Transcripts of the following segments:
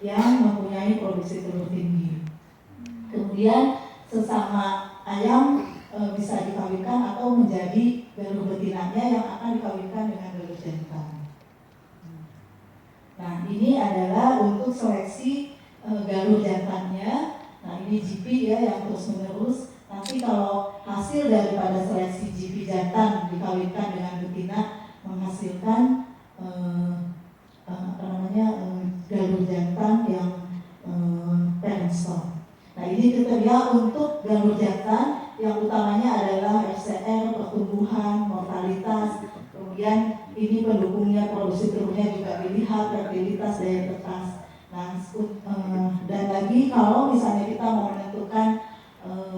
yang mempunyai produksi telur tinggi. Kemudian sesama ayam bisa dikawinkan atau menjadi galur betinanya yang akan dikawinkan dengan galur jantan. Nah, ini adalah untuk seleksi galur jantannya. Nah, ini GP ya yang terus menerus. Nanti kalau hasil daripada seleksi GP jantan dikawinkan dengan betina menghasilkan galur jantan yang parent stock. Nah, ini kriteria untuk galur jantan yang utamanya adalah FCR, pertumbuhan, mortalitas, kemudian ini pendukungnya produksi telurnya juga dilihat, fertilitas, daya tetas. Nah, dan lagi kalau misalnya kita mau menentukan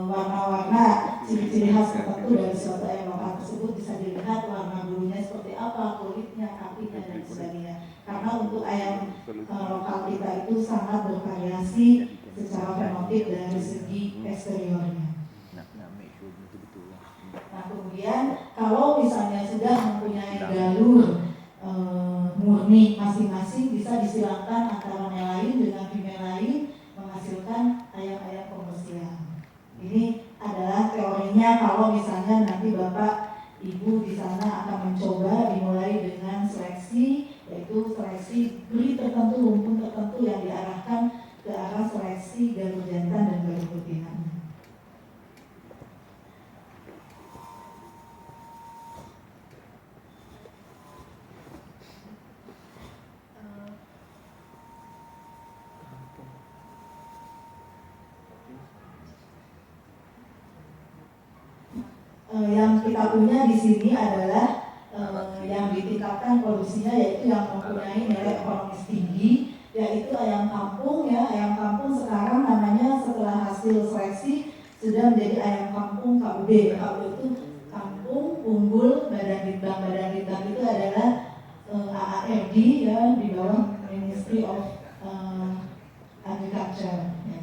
warna-warna ciri-ciri khas tertentu dari suatu ayam lokal tersebut, bisa dilihat warna bulunya seperti apa, kulitnya, kakinya, dan sebagainya. Karena untuk ayam lokal kita itu sangat bervariasi secara fenotip dari segi eksteriornya. Nah, kemudian kalau misalnya sudah mempunyai galur murni masing-masing, bisa disilangkan antara male lain dengan female lain menghasilkan ayam-ayam komersial. Ini adalah teorinya kalau misalnya nanti Bapak Ibu di sana akan mencoba dimulai dengan seleksi, yaitu seleksi breed tertentu, rumpun tertentu yang diarahkan ke arah seleksi galur jantan dan galur betina. Yang kita punya di sini adalah yang ditingkatkan produksinya, yaitu yang mempunyai nilai ekonomis tinggi, yaitu ayam kampung ya. Ayam kampung sekarang namanya setelah hasil seleksi sudah menjadi ayam kampung KUB. KUB itu kampung unggul badan litbang. Badan litbang itu adalah AARD ya, di bawah Ministry of Agriculture ya.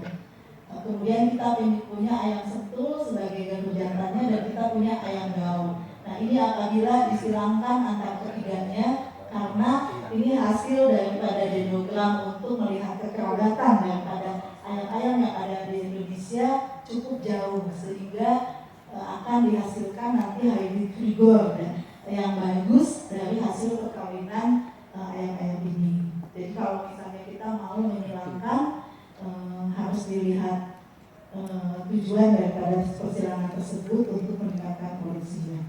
Kemudian kita punya ayam sentul sebagai galur jantannya, dan kita punya ayam gaul. Nah, ini apabila disilangkan antara ketiganya, karena ini hasil daripada dendrogram untuk melihat kekerabatan daripada ayam-ayam yang ada di Indonesia cukup jauh, sehingga akan dihasilkan nanti hybrid vigor yang bagus dari hasil perkawinan ayam-ayam ini. Jadi kalau misalnya kita mau menyilangkan, harus dilihat tujuan daripada persilangan tersebut untuk meningkatkan produksinya.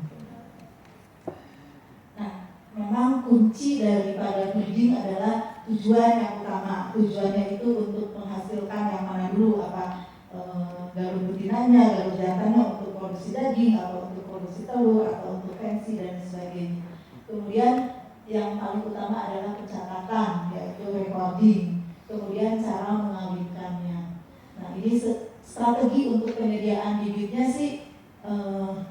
Nah, memang kunci daripada breeding adalah tujuan yang utama. Tujuannya itu untuk menghasilkan yang mana dulu, apa galur betinanya, galur jantannya untuk produksi daging, atau untuk produksi telur, atau untuk pensi dan sebagainya. Kemudian yang paling utama adalah pencatatan, yaitu recording. Kemudian cara mengawinkannya. Nah, ini strategi untuk penyediaan bibitnya sih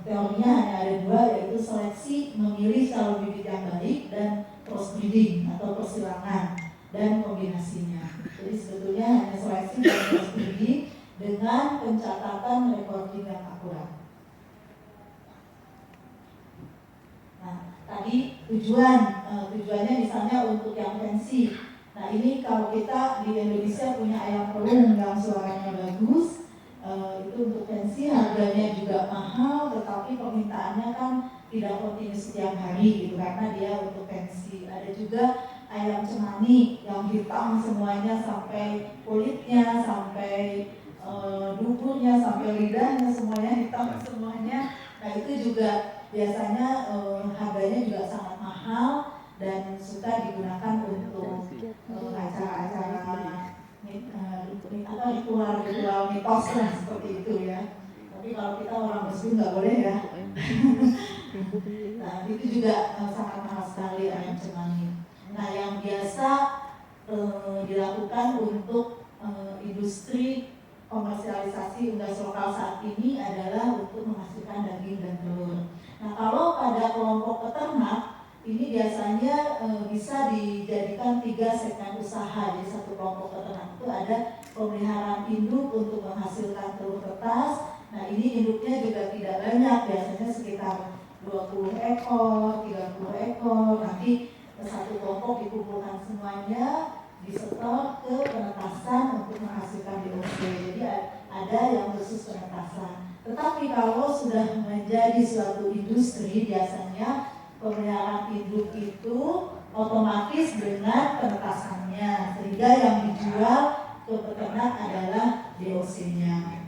teorinya hanya ada dua, yaitu seleksi memilih calon bibit yang baik dan crossbreeding atau persilangan dan kombinasinya. Jadi sebetulnya hanya seleksi dan crossbreeding dengan pencatatan recording yang akurat. Nah, tadi tujuannya misalnya untuk yang pensi. Nah, ini kalau kita di Indonesia punya ayam pelung yang suaranya bagus, itu untuk pensi, harganya juga mahal, tetapi permintaannya kan tidak kontinu setiap hari gitu, karena dia untuk pensi. Ada juga ayam cemani yang hitam semuanya, sampai kulitnya, sampai duburnya, sampai lidahnya semuanya hitam semuanya. Nah, itu juga biasanya harganya juga sangat mahal dan suka digunakan untuk acara-acara ritual mitos lah, seperti itu ya. Tapi kalau kita orang muslim nggak boleh ya. Nah, itu juga sangat mahal sekali ayam cemani. Nah, yang biasa dilakukan untuk industri komersialisasi unggas lokal saat ini adalah untuk menghasilkan daging dan telur. Nah, kalau pada kelompok peternak ini biasanya bisa dijadikan 3 segmen usaha. Jadi satu kelompok peternak itu ada pemeliharaan induk untuk menghasilkan telur tetas. Nah, ini induknya juga tidak banyak, biasanya sekitar 20 ekor, 30 ekor. Nanti satu kelompok dikumpulkan semuanya, disetor ke penetasan untuk menghasilkan DOC. Jadi ada yang khusus penetasan. Tetapi kalau sudah menjadi suatu industri, biasanya pemeliharaan hidup itu otomatis dengan penetasannya, sehingga yang dijual ke peternak adalah DOC-nya.